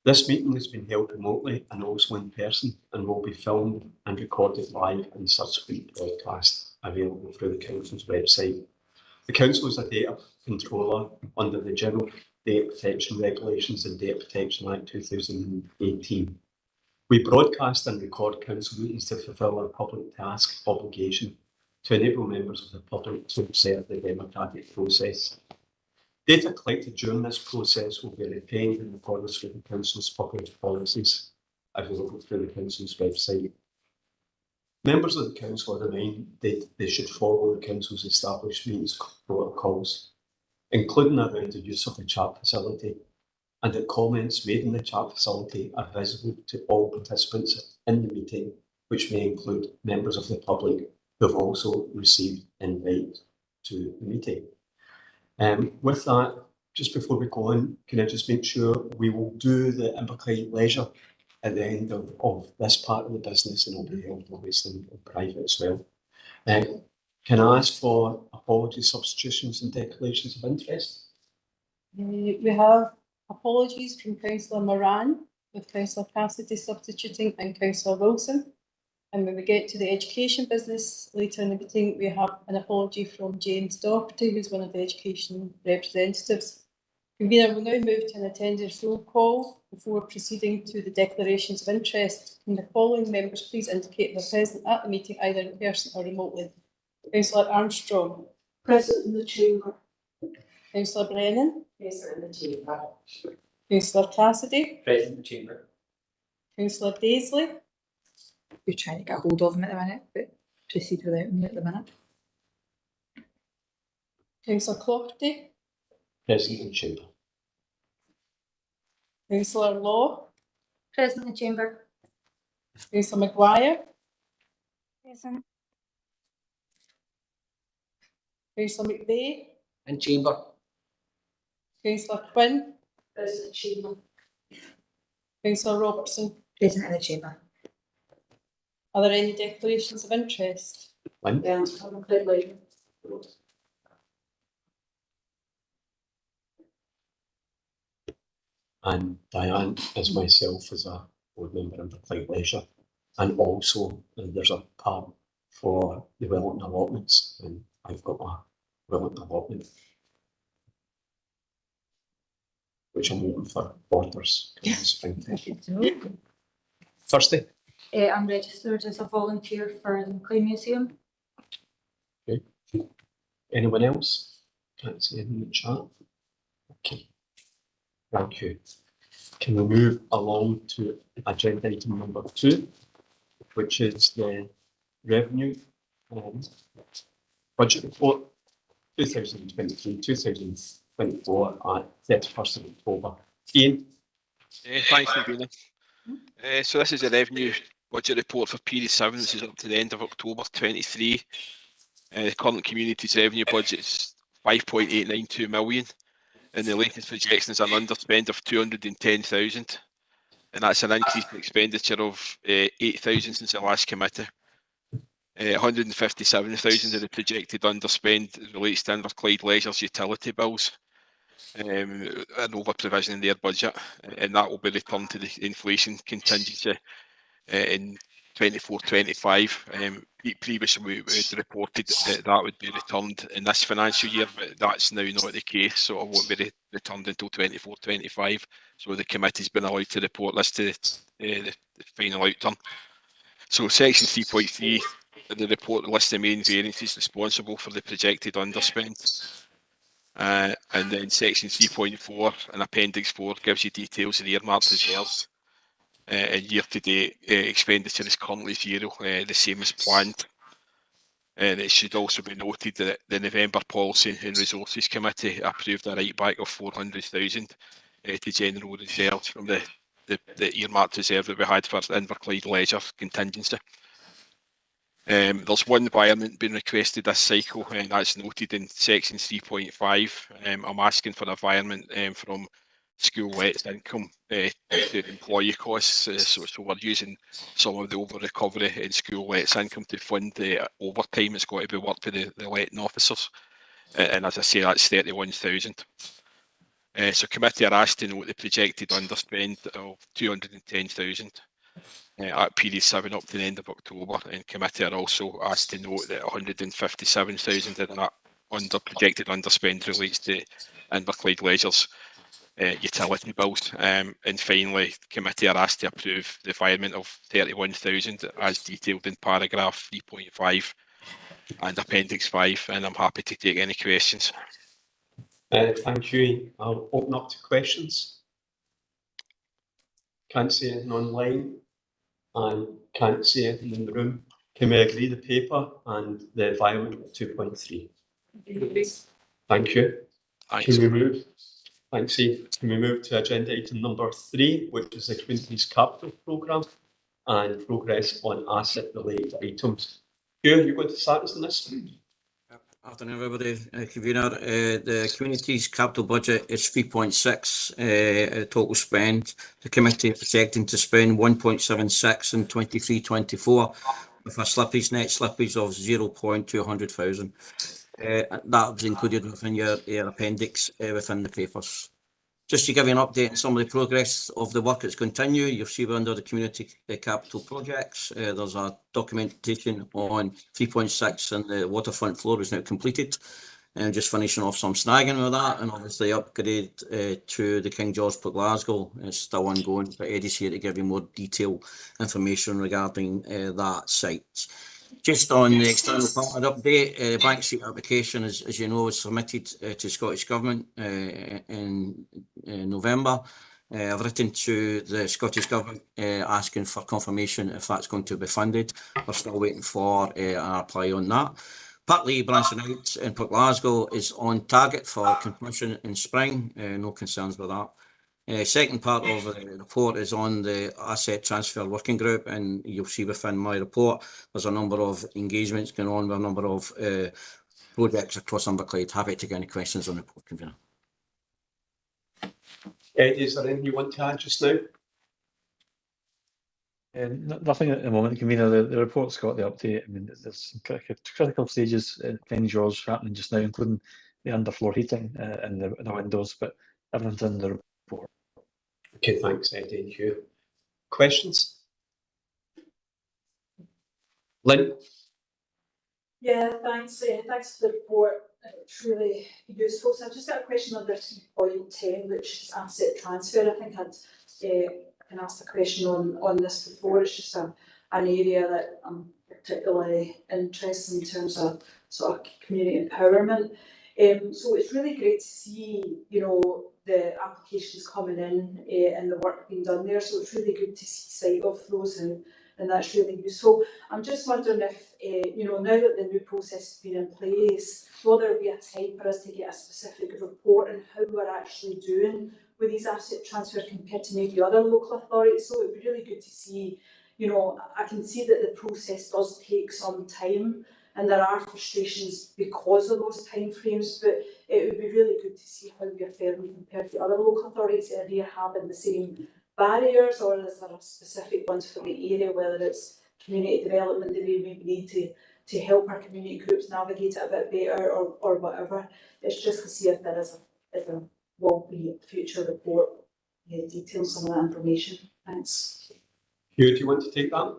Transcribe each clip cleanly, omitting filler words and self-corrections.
This meeting has been held remotely and also in person and will be filmed and recorded live and subsequent broadcast available through the Council's website. The Council is a data controller under the General Data Protection Regulations and Data Protection Act 2018. We broadcast and record Council meetings to fulfil our public task obligation to enable members of the public to observe the democratic process. Data collected during this process will be retained in accordance with the Council's public policies available through the Council's website. Members of the Council are reminded that they should follow the Council's established meetings protocols, including around the use of the chat facility, and that comments made in the chat facility are visible to all participants in the meeting, which may include members of the public who have also received invites to the meeting. With that, just before we go on, can I just make sure we will do the Inverclyde Leisure at the end of this part of the business, and it'll be held obviously in private as well. Can I ask for apologies, substitutions and declarations of interest? We have apologies from Councillor Moran, with Councillor Cassidy substituting and Councillor Wilson. And when we get to the education business later in the meeting, we have an apology from James Doherty, who's one of the education representatives. Convener will now move to an attendance roll call before proceeding to the declarations of interest. Can the following members please indicate they're present at the meeting either in person or remotely? Councillor Armstrong. Present in the chamber. Councillor Brennan. Present in the chamber. Councillor Cassidy. Present in the chamber. Councillor Daisley. We're trying to get hold of him at the minute, but proceed without him at the minute. Councillor Clofty. Present in the chamber. Councillor Law. Present in the chamber. Councillor Maguire. Present. Councillor McVeigh. In chamber. Councillor Quinn. Present in chamber. Councillor Robertson. Present in the chamber. Are there any declarations of interest? One. And Diane is myself as a board member in Inverclyde Leisure, and also there's a part for the Wellington allotments, and I've got a Wellington allotment which I'm waiting for orders in springtime. Thursday. I'm registered as a volunteer for the Clay Museum. Okay. Anyone else? Can't see anyone in the chat. Okay. Thank you. Can we move along to agenda item number 2, which is the revenue budget report 2023-2024 at 31st of October. Ian? Thanks, Navina. So this is a revenue budget report for period 7. This is up to the end of October 23. The current community's revenue budget is 5.892 million. And the latest projection is an underspend of 210,000, and that's an increase in expenditure of 8,000 since the last committee. 157,000 of the projected underspend relates to Inverclyde Leisure's utility bills, an over provision in their budget, and that will be returned to the inflation contingency in 24-25. Previously we had reported that would be returned in this financial year, but that's now not the case, so it won't be returned until 24-25. So the committee's been allowed to report this to the final outturn. So section 3.3 of the report lists the main variances responsible for the projected underspend. And then section 3.4 and appendix 4 gives you details of the earmarked reserves. And year-to-date expenditure is currently zero, the same as planned. And it should also be noted that the November Policy and Resources Committee approved a write-back of 400,000 to general reserves from the earmarked reserve that we had for Inverclyde Leisure contingency. There's one environment being requested this cycle, and that's noted in section 3.5. I'm asking for environment from school lets income to employee costs, so we're using some of the over recovery in school lets income to fund the overtime that's got to be worked for the letting officers, and as I say, that's 31,000. So committee are asked to note the projected underspend of 210,000 at period 7 up to the end of October, and committee are also asked to note that 157,000 of that projected underspend relates to Inverclyde Leisure's utility bills. And finally, committee are asked to approve the environment of 31,000 as detailed in paragraph 3.5 and appendix 5, and I'm happy to take any questions. Thank you. I'll open up to questions. Can't see anything online and can't see anything in the room. Can we agree the paper and the environment at 2.3? Thank you. Thanks. Can we move? Thanks, Steve. Can we move to agenda item number 3, which is the Communities Capital Programme and progress on asset-related items? Hugh, you're going to start us on this? Afternoon, everybody. Convener, the community's capital budget is 3.6 total spend. The committee is projecting to spend 1.76 in 23-24 with a slippage, net slippage of 0.200,000. That was included within your appendix within the papers. Just to give you an update on some of the progress of the work that's continue, you'll see under the community capital projects, there's a documentation on 3.6 and the waterfront floor is now completed. And just finishing off some snagging with that, and obviously upgrade to the King George Port Glasgow is still ongoing, but Eddie's here to give you more detailed information regarding that site. Just on the external partner update, the bank sheet application, as you know, was submitted to Scottish Government in November. I've written to the Scottish Government asking for confirmation if that's going to be funded. We're still waiting for a reply on that. Partly branching out in Port Glasgow is on target for completion in spring. No concerns with that. Second part of the report is on the asset transfer working group, and you'll see within my report there's a number of engagements going on with a number of projects across Inverclyde. Happy to get any questions on the report, Convener. Eddie, is there anything you want to add just now? Nothing at the moment, Convener. The report's got the update. I mean, there's some critical stages in King George happening just now, including the underfloor heating and the windows, but everything's in the report. Okay, thanks, Eddie and Hugh. Questions? Lynn? Yeah, thanks. Thanks for the report. It's really useful. So I've just got a question under 3.10, which is asset transfer. I think I'd asked a question on this before. It's just an area that I'm particularly interested in terms of sort of community empowerment. So it's really great to see, you know, the applications coming in and the work being done there. So it's really good to see sight of those, and that's really useful. I'm just wondering if, you know, now that the new process has been in place, will there be a time for us to get a specific report on how we're actually doing with these asset transfers compared to maybe other local authorities? So it would be really good to see, you know, I can see that the process does take some time and there are frustrations because of those timeframes, but it would be really good to see how we are faring compared to other local authorities. Are they having the same barriers, or is there a specific ones for the area, whether it's community development that we maybe need to help our community groups navigate it a bit better, or whatever? It's just to see if there will be a future report details some of that information. Thanks. Hugh, do you want to take that?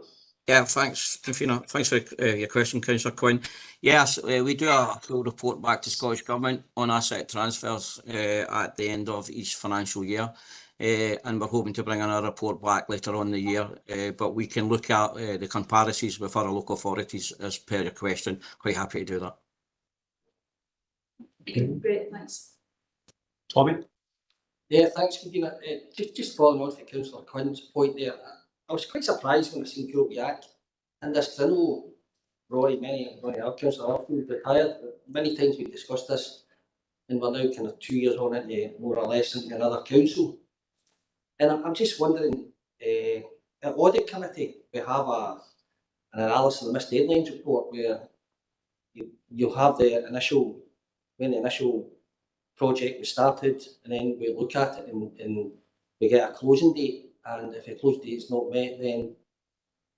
Yeah, thanks, Convener. Thanks for your question, Councillor Quinn. Yes, we do a full report back to Scottish Government on asset transfers at the end of each financial year. And we're hoping to bring another report back later on in the year, but we can look at the comparisons with other local authorities as per your question. Quite happy to do that. Okay. Great, thanks. Tommy? Yeah, thanks, Convener. Just following on from Councillor Quinn's point there, I was quite surprised when I seen Kilbeac and this, because I know Roy, many other councillors often retired. Many times we've discussed this, and we're now kind of 2 years on into more or less into another council. And I'm just wondering, at Audit Committee, we have an analysis of the missed deadlines report where you'll have the initial, when the initial project was started, and then we look at it and we get a closing date. And if the closing date is not met, then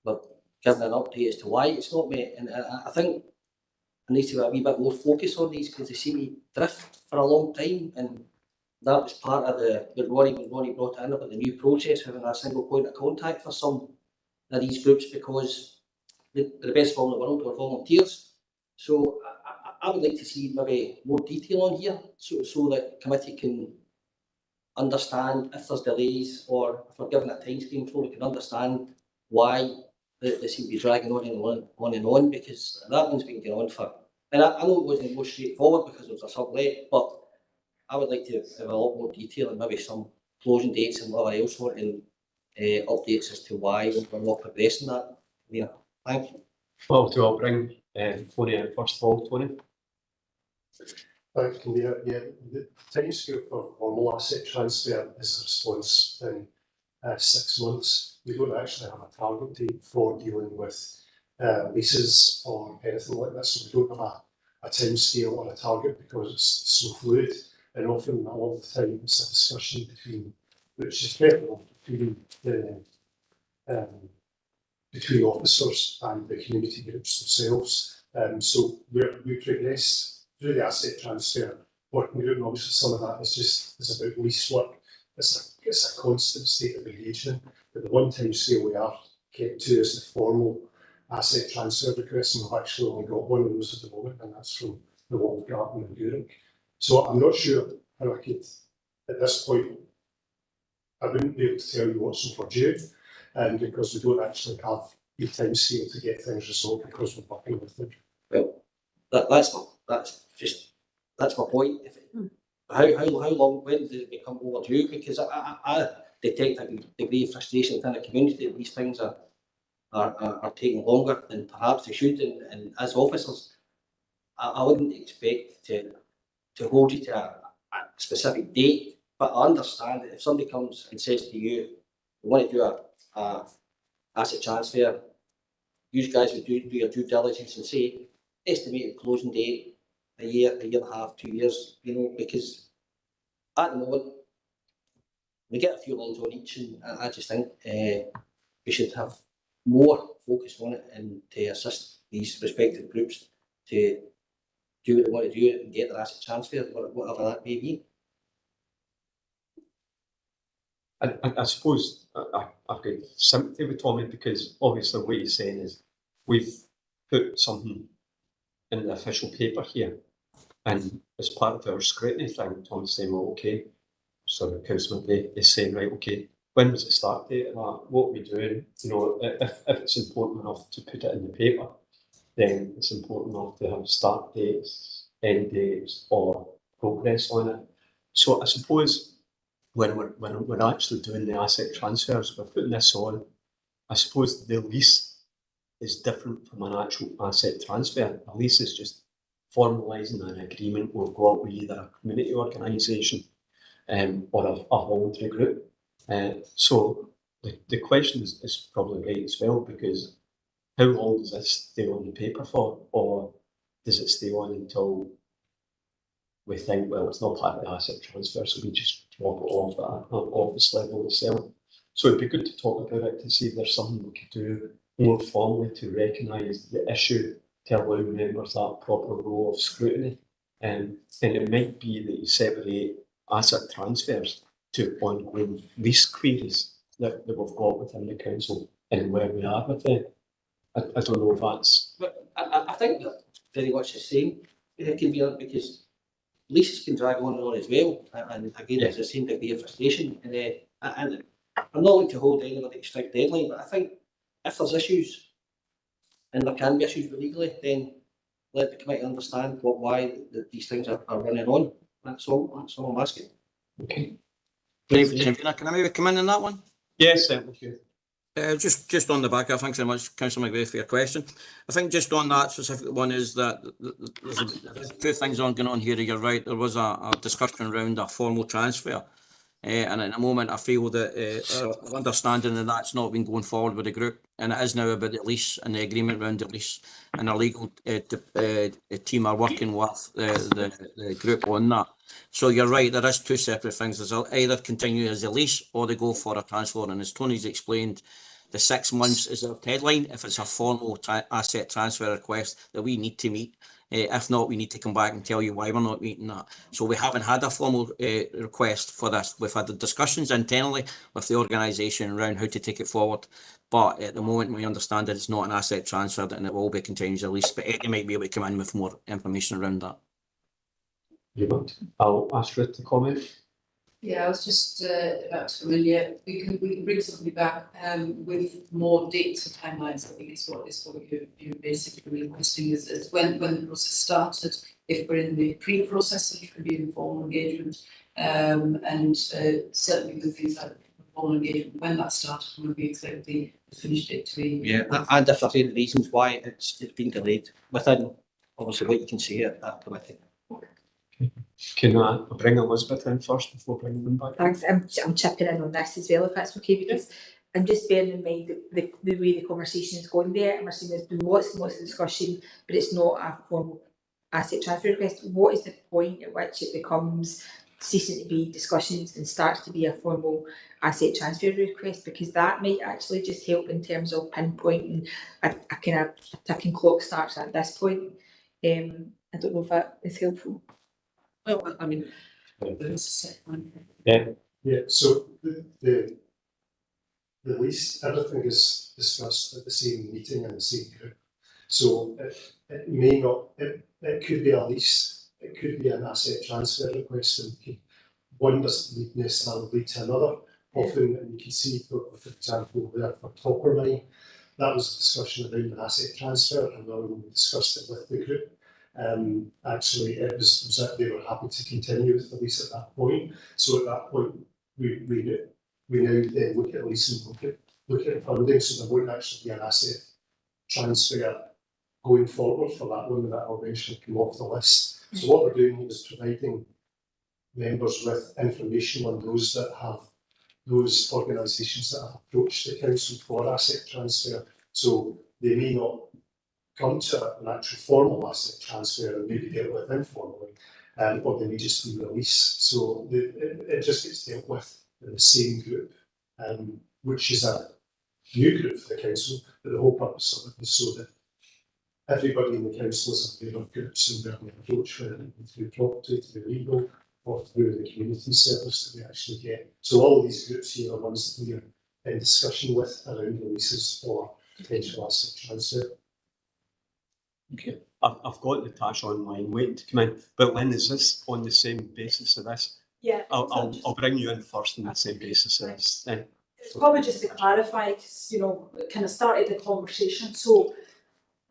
we're given an update as to why it's not met. And I think there needs to be a wee bit more focus on these, because they seem to drift for a long time, and that was part of when Ronnie brought it in about the new process, having a single point of contact for some of these groups, because they're the best of all in the world, we're volunteers. So I would like to see maybe more detail on here, so that committee can understand if there's delays, or if we're given a time scale, so we can understand why they seem to be dragging on and on, because that one's been going on for, and I know it wasn't more straightforward because it was a sublet, but I would like to have a lot more detail and maybe some closing dates and whatever else, and updates as to why we're not progressing that. Yeah, thank you. Well, do I bring Tony in first of all, Tony? Thanks, Convener. Yeah, the timescale for formal asset transfer is a response in 6 months. We don't actually have a target date for dealing with leases or anything like this, so we don't have a timescale or a target because it's so fluid, and often a lot of the time it's a discussion between, which is preferable between the between officers and the community groups themselves. So we progressed through the asset transfer working group, and obviously some of that is about lease work. It's a constant state of engagement, but the one time scale we are kept to is the formal asset transfer request, and we've actually only got one of those at the moment, and that's from the Walled Garden and Gourock. So I'm not sure how I could, at this point, I wouldn't be able to tell you what's overdue, because we don't actually have the time scale to get things resolved because we're working with them. Well, that's my point. How long, when did it become overdue? Because I detect a degree of frustration within the community that these things are taking longer than perhaps they should, and as officers, I wouldn't expect to hold you to a specific date, but I understand that if somebody comes and says to you, we want to do a asset transfer, you guys would do your due diligence and say estimated closing date a year and a half, 2 years, because at the moment we get a few lines on each, and I just think we should have more focus on it and to assist these respective groups to do what they want to do and get their asset transferred, whatever that may be. I suppose I've got sympathy with Tommy, because obviously what he's saying is we've put something in the official paper here, and as part of our scrutiny thing, Tommy's saying, well, okay, so the councillor is saying, right, okay, when was the start date of that? What are we doing? If it's important enough to put it in the paper, then it's important enough to have start dates, end dates, or progress on it. So I suppose when we're actually doing the asset transfers, we're putting this on. I suppose the lease is different from an actual asset transfer. A lease is just formalising an agreement we've got with either a community organisation or a voluntary group. So the question is probably right as well, because how long does this stay on the paper for, or does it stay on until we think, well, it's not part of the asset transfer, so we just drop it off at an office level itself? So it'd be good to talk about it to see if there's something we could do more formally to recognise the issue, to allow members that proper role of scrutiny. And it might be that you separate asset transfers to ongoing lease queries that we've got within the council and where we are with them. I don't know if that's... But I think that very much the same, because leases can drag on and on as well, and again, there's the same degree of frustration. And I'm not going to hold anybody to a strict deadline, but I think if there's issues, and there can be issues legally, then let the committee understand why these things are running on. That's all I'm asking. Okay. Can I maybe come in on that one? Yes, certainly. Just on the back, thanks very much, Councillor McGrath, for your question. I think just on that specific one is that there's two things going on here. You're right, there was a discussion around a formal transfer. And at the moment, I feel that our understanding of that's not been going forward with the group, and it is now about the lease and the agreement around the lease, and our legal team are working with the group on that. So you're right, there is two separate things. There's either continue as a lease or they go for a transfer, and as Tony's explained, the 6 months is our deadline if it's a formal asset transfer request that we need to meet If not, we need to come back and tell you why we're not meeting that. So we haven't had a formal request for this. We've had the discussions internally with the organisation around how to take it forward. But at the moment, we understand that it's not an asset transfer and it will be continued as a lease. But Eddie might be able to come in with more information around that. I'll ask Ruth to comment. Yeah, I was just about to come in. Yeah, we can bring something back with more dates and timelines. I think is what you're basically requesting is when the process started. If we're in the pre-process, it could be informal engagement, and certainly with things like formal engagement when that started, would be exactly the finish date to be. Yeah, and if there's any reasons why it's been delayed within obviously what you can see at that committee. Can I bring Elizabeth in first before bringing them back? Thanks. I'm chipping in on this as well, if that's okay, because I'm just bearing in mind the way the conversation is going there, and we're seeing there's been lots and lots of discussion, but it's not a formal asset transfer request. What is the point at which it becomes ceasing to be discussions and starts to be a formal asset transfer request? Because that might actually just help in terms of pinpointing a kind of a ticking clock starts at this point. I don't know if that is helpful. Well, I mean, Yeah, so the lease, everything is discussed at the same meeting in the same group. So it may not, it could be a lease, it could be an asset transfer request, and one doesn't necessarily lead to another. Often, and you can see, for example, there for Toppermine, that was a discussion around an asset transfer, and when we discussed it with the group, actually it was that they were happy to continue with the lease at that point. So at that point, we now then look at lease and look at funding, so there won't actually be an asset transfer going forward for that one that will eventually come off the list. So what we're doing is providing members with information on those that have those organisations that have approached the council for asset transfer. So they may not come to an actual formal asset transfer and maybe dealt with informally, or they may just be released. So it just gets dealt with in the same group, which is a new group for the council, but the whole purpose of it is so that everybody in the council is aware of groups and where they approach, whether it be through property, through legal, or through the community service that we actually get. So all of these groups here are ones that we are in discussion with around the leases or potential asset transfer. Okay, I've got Natasha online waiting to come in, but Lynn, is this on the same basis of this? Yeah. I'll bring you in first on the same basis of this then. It's probably just to clarify, because it kind of started the conversation. So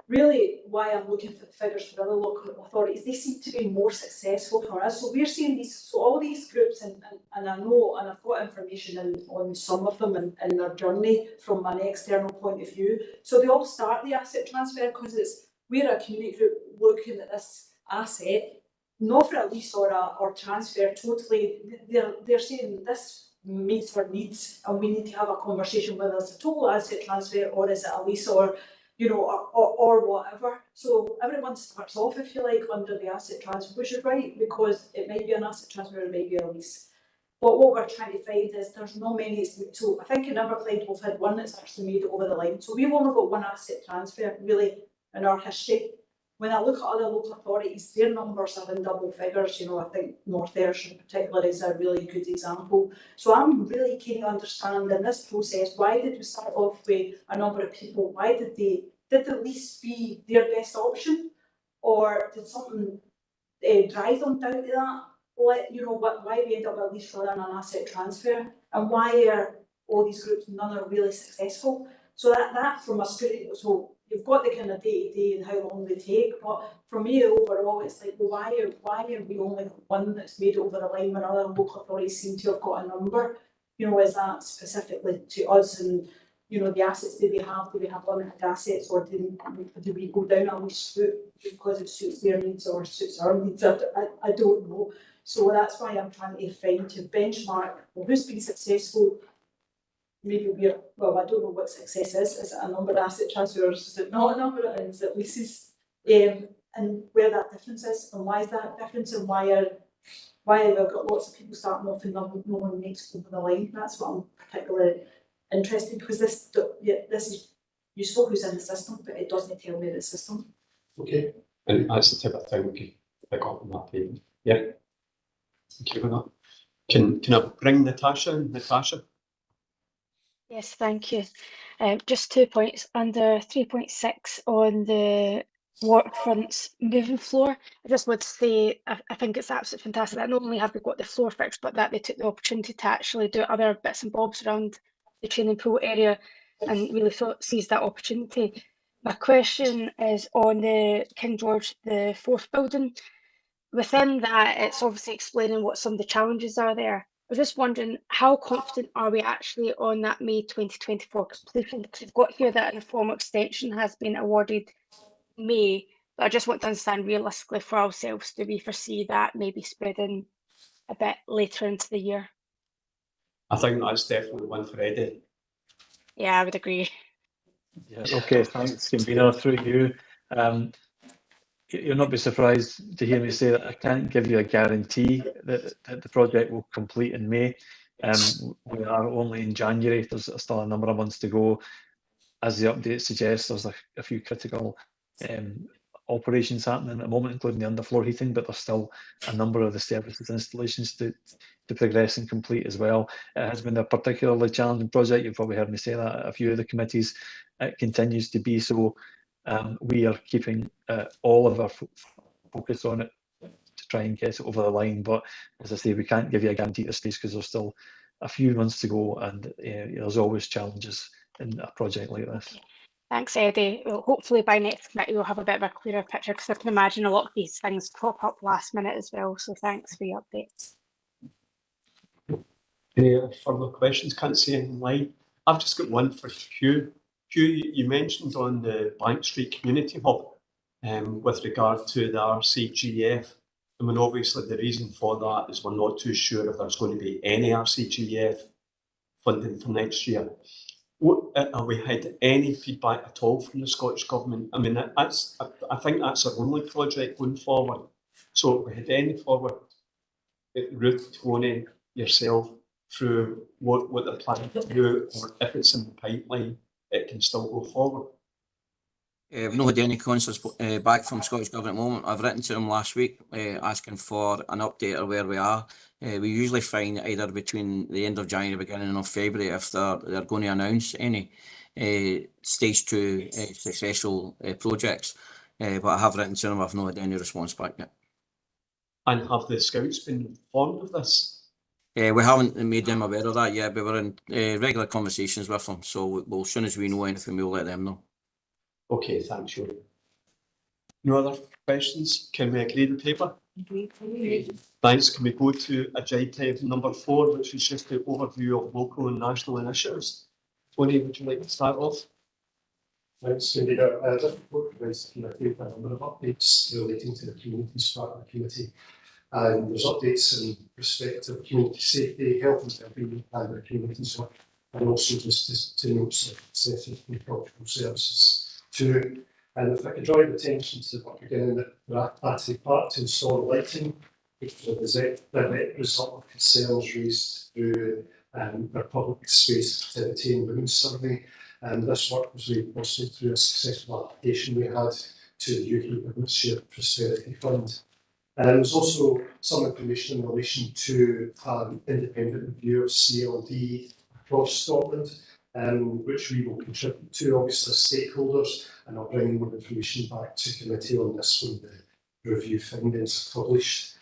really why I'm looking for the figures for other local authorities, they seem to be more successful for us. So we're seeing these, so all these groups, and I know, and I've got information on some of them in their journey from an external point of view. So they all start the asset transfer because we're a community group looking at this asset, not for a lease or transfer totally. They're saying this meets our needs and we need to have a conversation whether it's a total asset transfer or is it a lease or whatever. So everyone starts off, if you like, under the asset transfer, which is right, because it might be an asset transfer, it might be a lease. But what we're trying to find is there's not many. So I think in Everclyde we've had one that's actually made it over the line. So we've only got one asset transfer really in our history. When I look at other local authorities, their numbers are in double figures. I think North Ayrshire in particular is a really good example. So I'm really keen to understand in this process, why did we start off with a number of people? Why did the lease be their best option? Or did something drive them down to that? Why we end up with a lease rather than an asset transfer? And why are all these groups, none are really successful? So that from a scrutiny, so you've got the kind of day-to-day and how long they take, but for me overall it's like, well, why are we only one that's made it over the line when other local authorities seem to have got a number? Is that specifically to us and the assets do we have limited assets, or do we go down a lease route because it suits their needs or suits our needs? I don't know. So that's why I'm trying to benchmark, well, who's been successful. Maybe I don't know what success is. Is it a number of asset transfers? Is it not a number? Is it leases? And where that difference is, and why is that difference, and why have we got lots of people starting off and no one makes over the line? That's what I'm particularly interested, because this is useful who's in the system, but it doesn't tell me the system. Okay, And that's the type of thing we could pick up on that payment. Yeah. Thank you for that. Can I bring Natasha in? Natasha? Yes, thank you. Just 2 points. Under 3.6 on the Waterfronts moving floor, I just want to say I think it's absolutely fantastic that not only have we got the floor fixed, but that they took the opportunity to actually do other bits and bobs around the training pool area and really seized that opportunity. My question is on the King George, the fourth building. Within that, it's obviously explaining what some of the challenges are there. I was just wondering, how confident are we actually on that May 2024 completion? Because we've got here that an informal extension has been awarded May, but I just want to understand realistically for ourselves, do we foresee that maybe spreading a bit later into the year? I think that's definitely one for Eddie. Yeah, I would agree. Yeah, okay, thanks, convener, through you. You'll not be surprised to hear me say that I can't give you a guarantee that the project will complete in May. We are only in January, there's still a number of months to go. As the update suggests, there's a few critical operations happening at the moment, including the underfloor heating, but there's still a number of the services installations to progress and complete as well. It has been a particularly challenging project. You've probably heard me say that at a few of the committees. It continues to be so. We are keeping all of our focus on it to try and get it over the line. But as I say, we can't give you a guarantee at this stage because there's still a few months to go, and there's always challenges in a project like this. Thanks, Eddie. Well, hopefully by next committee we'll have a bit of a clearer picture, because I can imagine a lot of these things pop up last minute as well. So thanks for your updates. Any further questions? Can't see anything live. I've just got one for Hugh. Hugh, you mentioned on the Bank Street Community Hub with regard to the RCGF. I mean, obviously the reason for that is we're not too sure if there's going to be any RCGF funding for next year. Have we had any feedback at all from the Scottish Government? I mean, I think that's our only project going forward. So have we had any forward, Ruth, Tony, yourself, through what they're planning to do, or if it's in the pipeline, it can still go forward? We've not had any concerts back from Scottish Government at the moment. I've written to them last week asking for an update of where we are. We usually find either between the end of January, beginning of February, if they're going to announce any stage 2 successful projects. But I have written to them, I've not had any response back yet. And have the Scouts been informed of this? We haven't made them aware of that yet, but we're in regular conversations with them. So as soon as we know anything, we'll let them know. Okay, thanks, Shirley. No other questions? Can we agree the paper? Thanks. Can we go to agenda item number 4, which is just the overview of local and national initiatives? Tony, would you like to start off? Thanks, Convener. This report provides the committee with a number of updates relating to the communities part of the committee. And there's updates in respect of community safety, health and wellbeing, and the communities work, and also just to notes like accessible and cultural services too. And if I could draw your attention to the work beginning at Battery Park to install the lighting, which was a direct result of concerns raised through our public space activity and women's survey. And this work was reinforced through a successful application we had to the UK Government Shared Prosperity Fund. And there was also some information in relation to an independent review of CLD across Scotland, which we will contribute to, obviously, as stakeholders, and I'll bring more information back to committee on this when the review findings are published.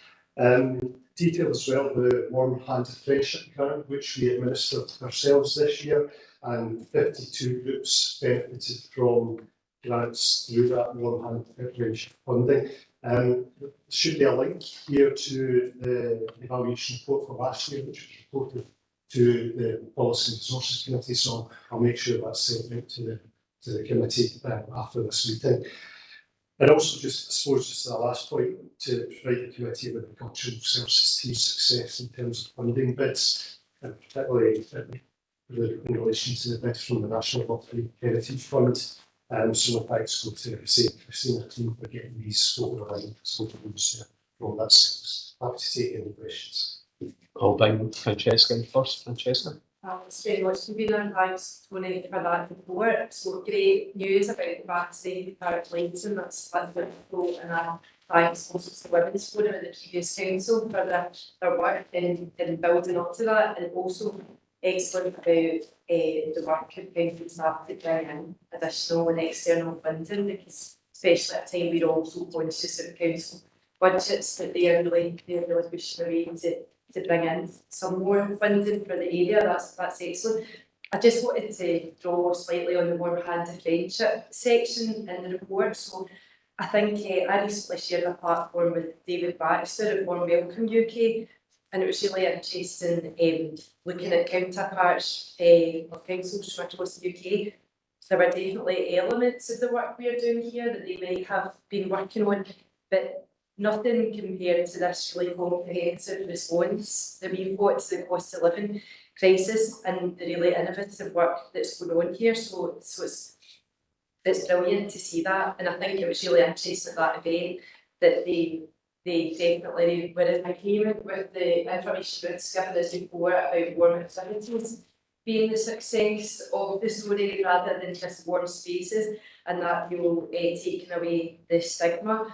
Detail as well the Warm Handed Friendship Grant, which we administered ourselves this year, and 52 groups benefited from grants through that Warm Handed Friendship funding. There should be a link here to the evaluation report for last year, which was reported to the Policy and Resources Committee, so I'll make sure that's sent out to the committee after this meeting. And also just, I suppose, just the last point, to provide the committee with the cultural services team's success in terms of funding bids, and particularly in relation to the bid from the National Lottery Heritage Fund. So thanks go to Christina team for getting these over the line. So from that sense, happy to take any questions. I'll bring Francesca in first. Francesca? Thanks very much, Convener, and thanks, Tony, for that report. So great news about the vaccine for Leighton, that's wonderful, and thanks also to the Women's Forum and the previous council for their work in building up to that, and also excellent about the work of council staff to bring in additional and external funding, because especially at a time we're also conscious of council budgets, that they're really pushing away to bring in some more funding for the area. That's excellent. I just wanted to draw slightly on the Warm Hand of Friendship section in the report. So I think I recently shared a platform with David Baxter at Warm Welcome UK, and it was really interesting looking at counterparts of councils from across the UK. There were definitely elements of the work we are doing here that they might have been working on, but nothing compared to this really comprehensive response that we've got to the cost of living crisis and the really innovative work that's going on here. So it's brilliant to see that, and I think it was really interesting at that event that they definitely were in agreement with the information that's given us before about warm activities being the success of the story rather than just warm spaces, and that you'll taking away the stigma.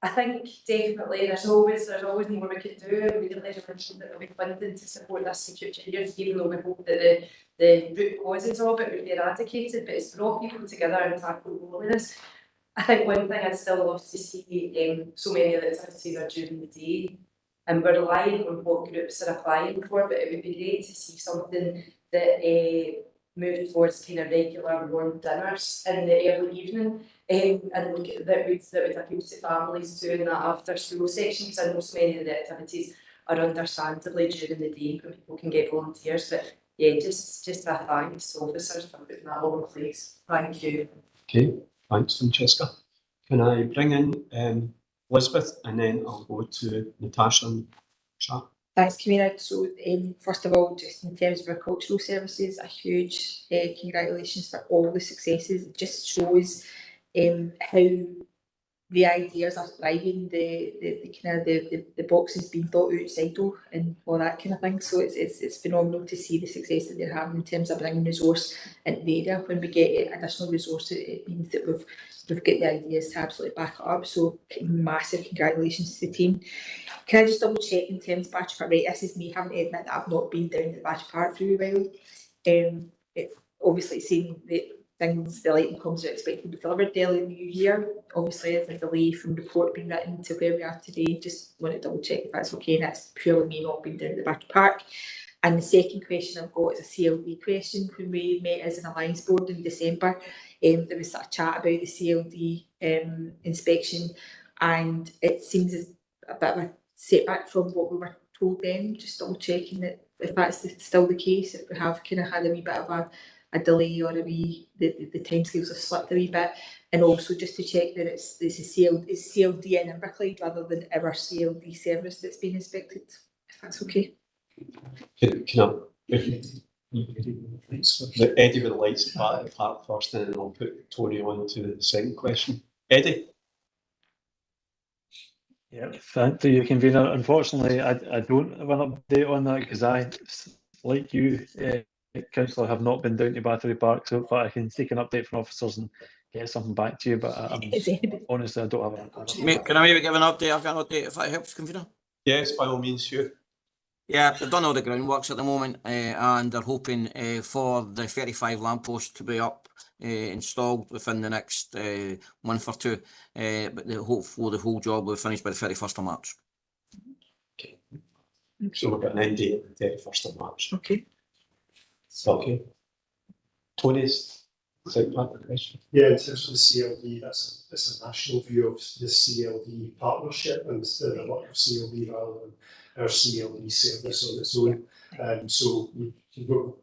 I think definitely there's always more we could do. We really mentioned that there'll be funding to support this in future years, even though we hope that the root causes of it would be eradicated, but it's brought people together and tackle loneliness. I think one thing I'd still love to see, so many of the activities are during the day, and we're relying on what groups are applying for, but it would be great to see something that moved towards kind of regular warm dinners in the early evening. And look at that would appeal to families doing that after school section, because I know so many of the activities are understandably during the day when people can get volunteers. But yeah, just a thanks to officers for putting that all in place. Thank you. Okay, thanks, Francesca. Can I bring in Elizabeth, and then I'll go to Natasha and Shah. Thanks, Convener. So first of all, just in terms of our cultural services, a huge congratulations for all the successes. It just shows how the ideas are thriving, the kind of the boxes being thought outside of and all that kind of thing. So it's phenomenal to see the success that they're having in terms of bringing resource into the area. When we get additional resource, it means that we've got the ideas to absolutely back it up. So massive congratulations to the team. Can I just double check in terms of Battery Park? Right, this is me having to admit that I've not been down to the Battery Park for a while. It's obviously seeing the things, the lighting comes are expected to be delivered early in the new year. Obviously, there's a delay from the report being written to where we are today. Just want to double check if that's okay, and that's purely me not being down to the Battery Park. And the second question I've got is a CLD question. When we met as an Alliance Board in December, there was a chat about the CLD inspection, and it seems as a bit of a setback from what we were told then. Just double checking that if that's still the case, if we have kind of had a wee bit of a delay or the timescales have slipped a wee bit, and also just to check that it's CLD in Inverclyde rather than our CLD service that's been inspected, if that's okay. Can I? Eddie with the lights at the park first, and then I'll put Tony on to the second question. Eddie. Yeah, thank you, Convener. Unfortunately, I don't have an update on that because I, like you, Councillor, have not been down to Battery Park, so but I can take an update from officers and get something back to you. But honestly, I don't have an update. Can I maybe give an update? I've got an update if that helps, Convener. Yes, by all means, sure. Yeah, they've done all the groundworks at the moment, and they're hoping for the 35 lampposts to be up, installed within the next month or two. But they hope for the whole job will finish by the 31st of March. Okay. So we've got an end date of the 31st of March. Okay. Okay. Tony's second part of the question. Yeah, in terms of the CLD, that's a national view of the CLD partnership and the work of CLD rather than our CLD service on its own. So we've got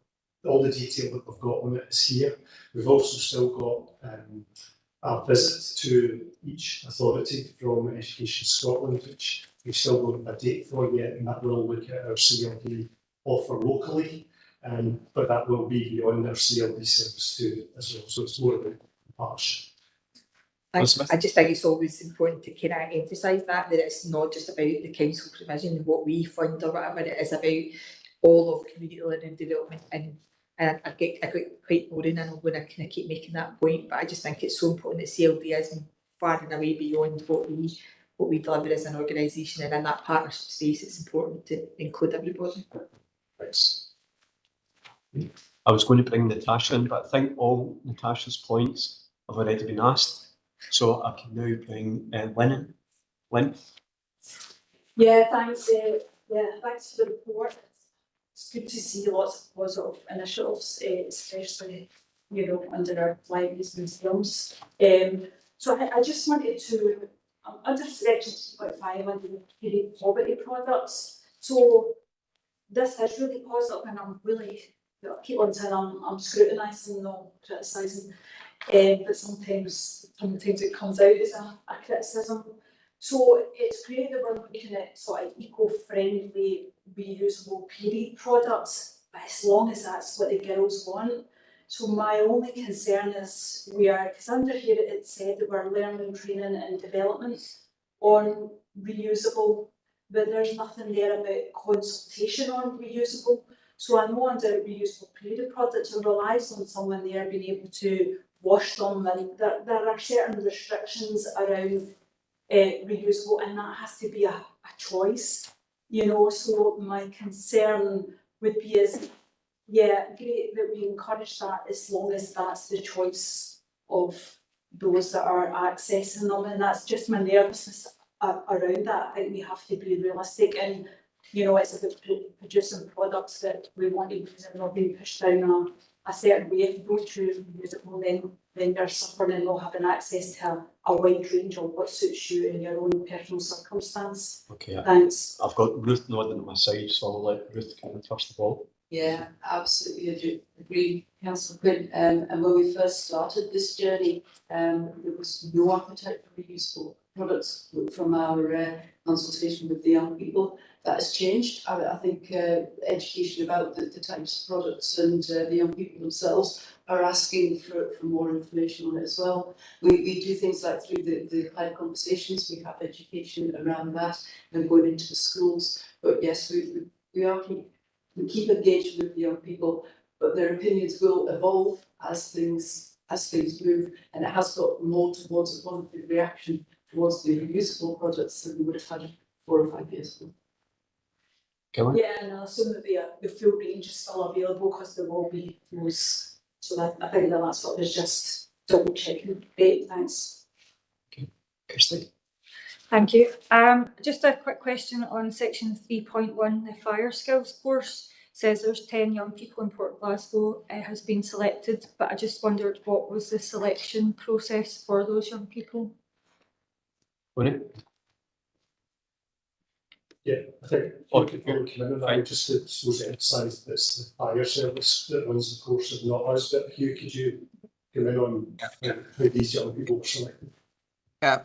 all the detail that we've got on it is here. We've also still got a visit to each authority from Education Scotland, which we still don't have a date for yet, and that will look at our CLD offer locally. But that will be beyond our CLD service too as well. So it's more about partnership. I just think it's always important to kind of emphasise that it's not just about the council provision and what we fund or whatever. It is about all of community learning and development, and I get quite boring, I know, when I kind of keep making that point, but I just think it's so important that CLD is far and away beyond what we deliver as an organisation, and in that partnership space it's important to include everybody. Thanks. I was going to bring Natasha in, but I think all Natasha's points have already been asked, so I can now bring Lynn in. Lynn? Yeah, thanks. Thanks for the report. It's good to see lots of positive initiatives, especially under our libraries and museums. So I just wanted to under section 3.5 under the period poverty products. So this is really positive, and I'm really I keep on saying I'm scrutinising, not criticising, but sometimes it comes out as a criticism. So it's great that we're looking at sort of eco-friendly, reusable period products, but as long as that's what the girls want. So my only concern is because under here it said that we're learning, training and development on reusable, but there's nothing there about consultation on reusable. So I know under reusable period products it relies on someone there being able to wash them, and there are certain restrictions around reusable, and that has to be a choice, so my concern would be great that we encourage that as long as that's the choice of those that are accessing them, and that's just my nervousness around that. I think we have to be realistic, and it's about producing products that we want to use and not being pushed down a certain way. If you don't choose reusable, then you're suffering and not having access to a wide range of what suits you in your own personal circumstance. Okay. Thanks. I've got Ruth nodding at my side, so I'll let Ruth come in first of all. Yeah, absolutely, I do agree, Councillor Quinn. And when we first started this journey, there was no appetite for reusable products from our consultation with the young people. That has changed. I think education about the types of products and the young people themselves are asking for more information on it as well. We do things like through the cloud conversations, we have education around that and going into the schools. But yes, we keep engaging with the young people, but their opinions will evolve as things move, and it has got more towards a positive reaction towards the reusable products than we would have had 4 or 5 years ago. Yeah, and I assume that the full range is still available because there will be those. So I think that's what was just double checking. Great, thanks. Okay, Kirsty. Thank you. Just a quick question on section 3.1, the fire skills course. Says there's 10 young people in Port Glasgow has been selected, but I just wondered what was the selection process for those young people? Yeah, I think you could come in and I just to emphasise that it's the fire service that runs the course and not us, but Hugh, could you come in on how these young people were selected?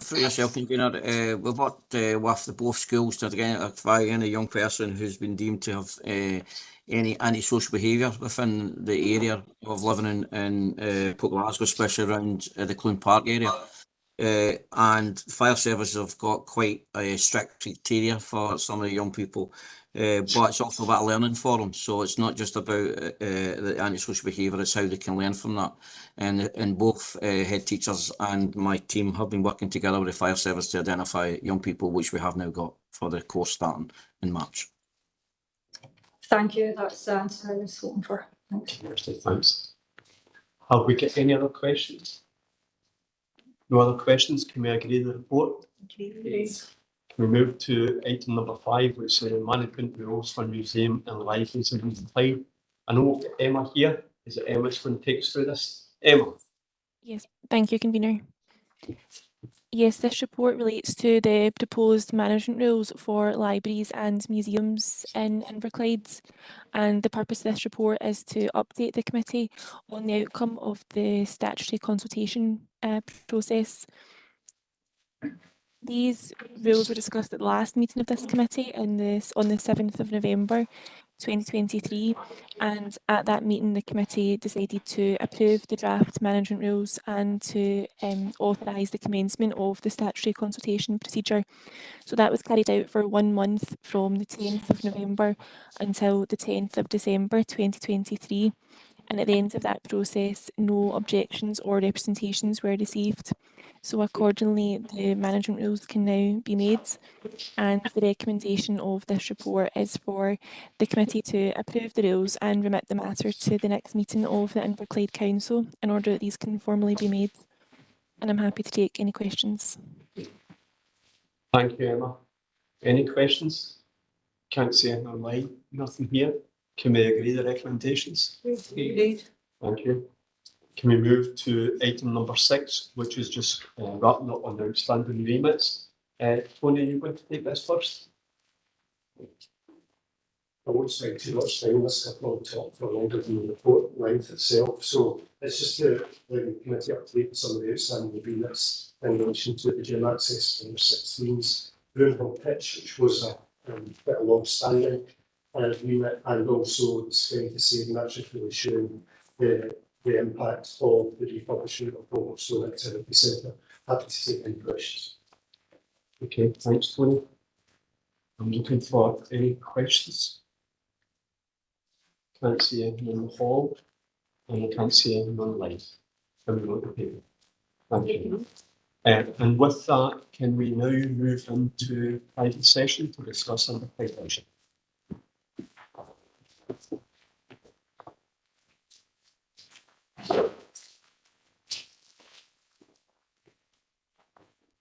For yourself, Convener, we've worked with both schools to identify any young person who's been deemed to have any antisocial behaviour within the area of living in Port Glasgow, especially around the Clune Park area. And fire services have got quite a strict criteria for some of the young people, but it's also about learning for them. So it's not just about the antisocial behaviour, it's how they can learn from that. And both head teachers and my team have been working together with the fire service to identify young people, which we have now got for the course starting in March. Thank you, that's the answer I was looking for. Thanks. Thanks. Have we got any other questions? No other questions? Can we agree the report? Okay. Can we move to item number 5, which is management rules for museum and libraries and Clyde? I know Emma here. Is it Emma's going to take us through this? Emma. Yes, thank you, Convener. Yes, this report relates to the proposed management rules for libraries and museums in Inverclyde, and the purpose of this report is to update the committee on the outcome of the statutory consultation process. These rules were discussed at the last meeting of this committee on the 7th of November 2023, and at that meeting the committee decided to approve the draft management rules and to authorise the commencement of the statutory consultation procedure. So that was carried out for 1 month from the 10th of November until the 10th of December 2023. And at the end of that process, no objections or representations were received. So accordingly, the management rules can now be made, and the recommendation of this report is for the committee to approve the rules and remit the matter to the next meeting of the Inverclyde Council in order that these can formally be made. And I'm happy to take any questions. Thank you, Emma. Any questions? Can't see anything online, nothing here. Can we agree the recommendations? Agreed. Thank you. Can we move to item number 6, which is just wrapping up on the outstanding remits? Tony, are you going to take this first? I won't spend too much time on this. I've probably talked for longer than the report length itself. So it's just to bring the committee up to date with some of the outstanding agreements in relation to the gym access number 16's Broomhill pitch, which was a quite a long-standing agreement, and also it's fair to say that that's just really showing the impact of the refurbishment of Robertson Activity Centre. Happy to take any questions. Okay, thanks, Tony. I'm looking for any questions. Can't see anything in the hall, and I can't see anything online. Can we vote the paper? Thank you. And with that, can we now move into private session to discuss under legislation?